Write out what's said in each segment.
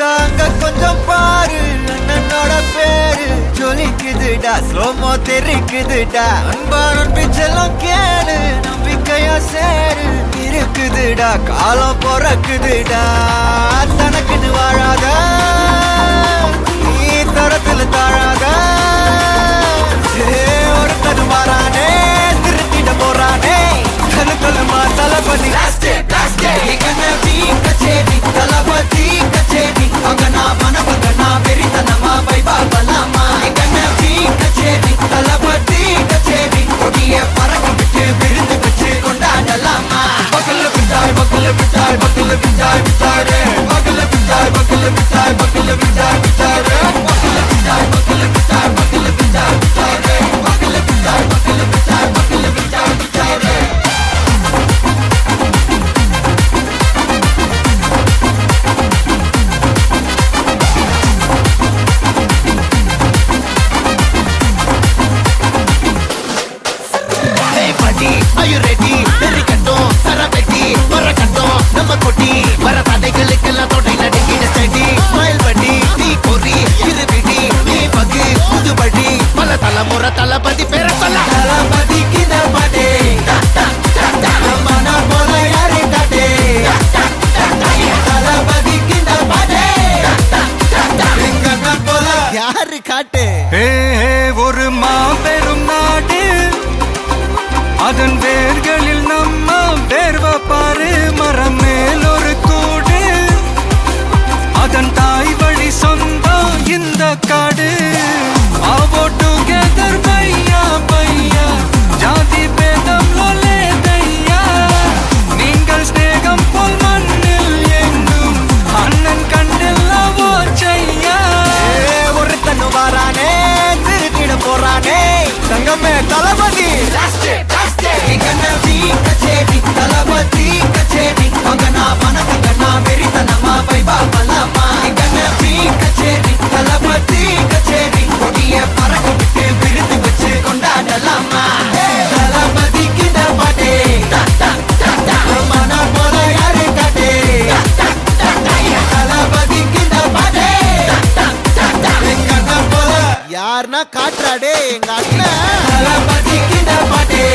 சாங்க கொஞ்சம் பாரு அண்ணனோட பேரு ஜொலிக்குதுடா ஸ்லோமோ தெரிக்குதுடா அன்பான பிச்செல்லாம் கேளு நம்பிக்கையா சேரு இருக்குதுடா காலம் பொறக்குதுடா தனக்குன்னு வாழாத நீ தரத்துல தாழாத ஒருத்தது மாறானே திருத்திட போறானே கலுக்கலுமா தளபதி கச்சேரி தளபதி கச்சேரி அங்கனா மனபங்கனா வெறித்தனமா வைபாபலாமா கச்சேரி தளபதி கச்சேரி கொடிய பறக்க விட்டு விருந்து வச்சு கொண்டாடலாமா பக்கல்ல விட்டாய் பக்கல்ல விட்டாய் பக்கல்ல விட்டாய் விட்டாரே பக்கல்ல விட்டாய் பக்கல்ல விட்டாய் பக்கல்ல விட்டாய் விட்டாரே பக்கல்ல விட்டாய் பக்கல்ல விட்டாய் பக்கல்ல விட்டாய் விட்டாரே பக்கல்ல விட்டாய் பக்கல்ல விட்டாய் பக்கல்ல விட்டாய் விட்டாரே Are you ready? Very கட்டும் சரபெட்டி வர கட்டும் நம்ம கொட்டி வர தடைகளுக்கெல்லாம் தொடை நடுங்கின செடி ஸ்மைல் பண்ணி நீ பொறி இருவிடி நீ பகு புதுபடி பல தலைமுறை தளபதி பேர சொல்ல தளபதிக்கு பாடே மன போல யாரே காட்டே தளபதிக்கு பாடே எங்க போல யாரு காட்டு ஒரு மாபெரும் நாடு அதன் வேர்களில் நம்ம வேர்வ பாரு மரம் மேல் ஒரு கூடு அதன் தாய் வழி சொந்தம் இந்த காடு ஆவோ டுகெதர் பையா பையா ஜாதி பேதம் லோலே தையா நீங்கள் ஸ்நேகம் போல் மண்ணில் எங்கும் அண்ணன் கண்ணில் அவோ செய்யா ஒருத்தனு வாரானே திருத்திட போறானே தங்கமே தளபதி கச்சேரி தளபதி கச்சேரி அங்கனா மனகங்கனா வெறித்தனமா வைபாபலாமா கச்சேரி தளபதி கச்சேரி கொடிய பறக்க விட்டு விருந்து வச்சு கொண்டாடலாமா தளபதிக்கு பாட்டே மன போல யாரு காட்டே தளபதிக்கு பாட்டே எங்க போல யாருன்னா காட்டுறாடே எங்க அண்ணன் தளபதிக்கு பாட்டே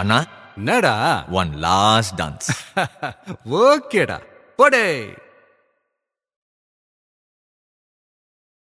அண்ணா என்னடா ஒன் லாஸ்ட் டான்ஸ் ஓகேடா போடே